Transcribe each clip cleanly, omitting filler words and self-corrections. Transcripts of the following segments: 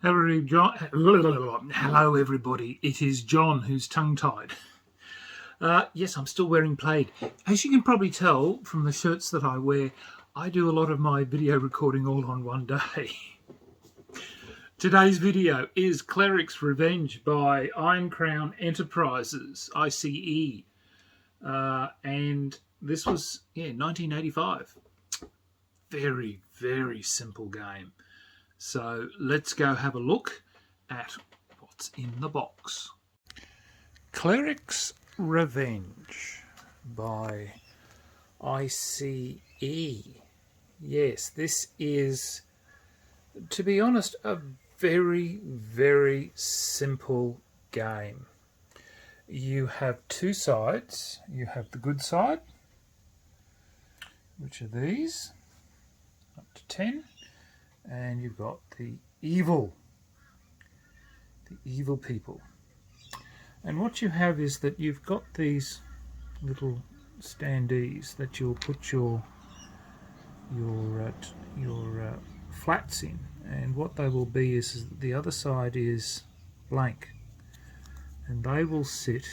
Hello, everybody. It is John who's tongue-tied. Yes, I'm still wearing plaid. As you can probably tell from the shirts that I wear, I do a lot of my video recording all on one day. Today's video is Clerics Revenge by Iron Crown Enterprises, I.C.E. And this was, 1985. Very, very simple game. So let's go have a look at what's in the box. Clerics Revenge by I.C.E. Yes, this is, to be honest, a very, very simple game. You have two sides. You have the good side, which are these, up to 10, and you've got the evil people. And what you have is that you've got these little standees that you'll put your flats in, and what they will be is the other side is blank, and they will sit.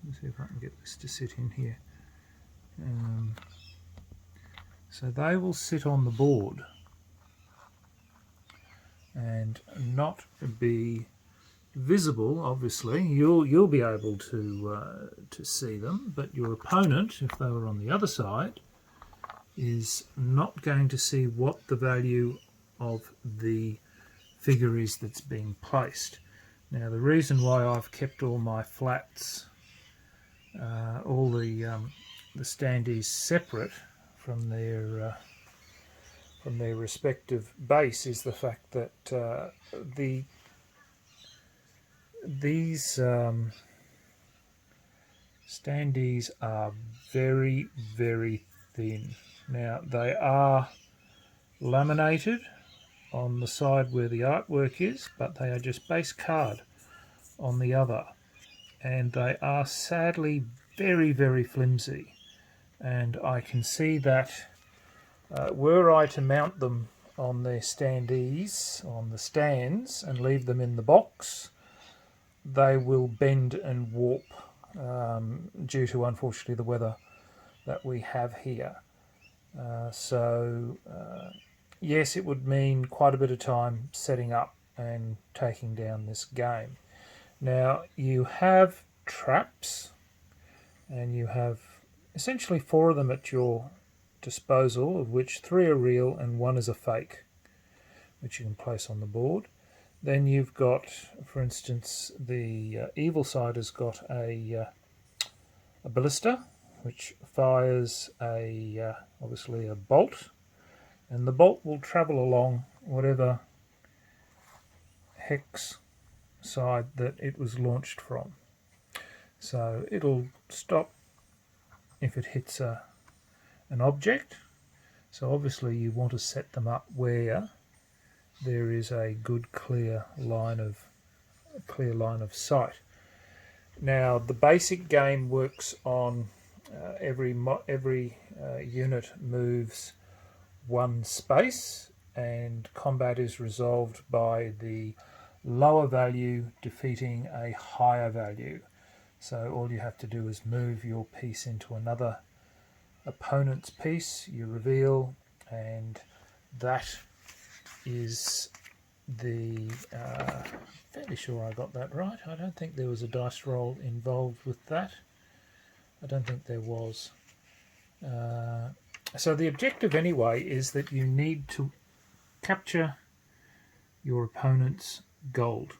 Let's see if I can get this to sit in here. So they will sit on the board and not be visible. Obviously, you'll be able to see them, but your opponent, if they were on the other side, is not going to see what the value of the figure is that's being placed. Now, the reason why I've kept all my flats, all the standees separate from their respective base is the fact that these standees are very, very thin. Now, they are laminated on the side where the artwork is, but they are just base card on the other, and they are sadly very, very flimsy. And I can see that were I to mount them on their standees, on the stands, and leave them in the box, they will bend and warp due to, unfortunately, the weather that we have here. Yes, it would mean quite a bit of time setting up and taking down this game. Now, you have traps, and you have essentially 4 of them at your disposal, of which 3 are real and 1 is a fake, which you can place on the board. Then you've got, for instance, the evil side has got a ballista, which fires obviously a bolt, and the bolt will travel along whatever hex side that it was launched from. So it'll stop if it hits an object. So obviously you want to set them up where there is a good clear line of sight. Now, the basic game works on every unit moves 1 space, and combat is resolved by the lower value defeating a higher value. So all you have to do is move your piece into another opponent's piece, you reveal, and that is the fairly sure I got that right. I don't think there was a dice roll involved with that. I don't think there was. So the objective anyway is that you need to capture your opponent's gold.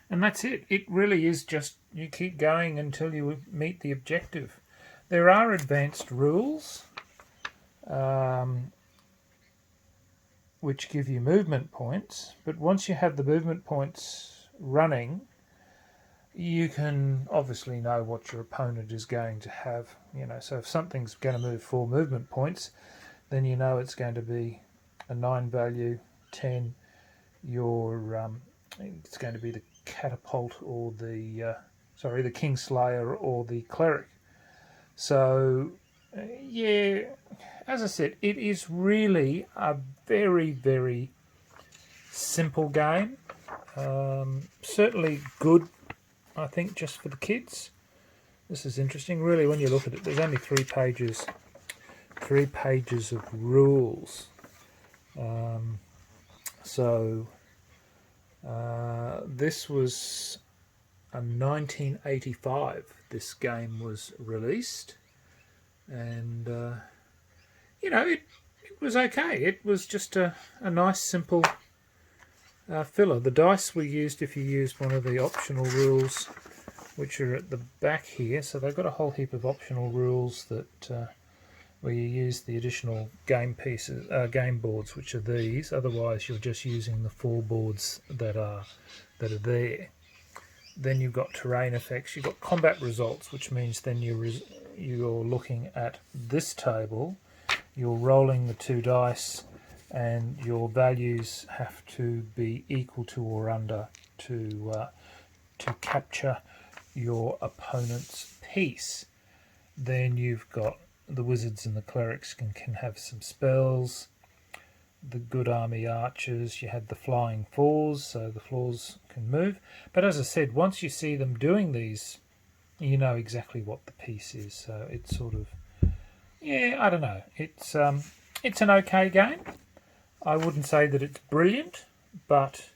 And that's it. It really is just you keep going until you meet the objective. There are advanced rules which give you movement points, but once you have the movement points running, you can obviously know what your opponent is going to have. So if something's going to move 4 movement points, then you know it's going to be a 9 value, 10. It's going to be the catapult or the Kingslayer or the Cleric. So yeah, as I said, it is really a very, very simple game. Certainly good, I think, just for the kids. This is interesting. Really, when you look at it, there's only 3 pages. 3 pages of rules. This was a 1985. This game was released, and you know, it was okay. It was just a nice, simple filler. The dice were used if you used one of the optional rules, which are at the back here. So they've got a whole heap of optional rules that where you use the additional game pieces, game boards, which are these. Otherwise, you're just using the 4 boards that are there. Then you've got terrain effects. You've got combat results, which means then you're looking at this table. You're rolling the 2 dice, and your values have to be equal to or under to capture your opponent's piece. Then you've got the wizards and the clerics can have some spells. The good army archers, you had the flying fours, so the floors can move. But as I said, once you see them doing these, you know exactly what the piece is. So it's sort of, yeah, I don't know. It's an okay game. I wouldn't say that it's brilliant, but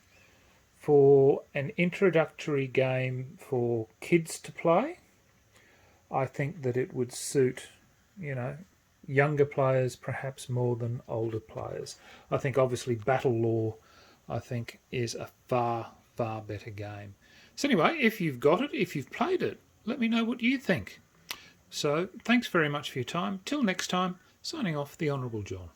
for an introductory game for kids to play, I think that it would suit, you know, younger players perhaps more than older players. I think obviously Battle Law, I think, is a far, far better game. So anyway, if you've got it, if you've played it, let me know what you think. So thanks very much for your time. Till next time, signing off, the Honourable John.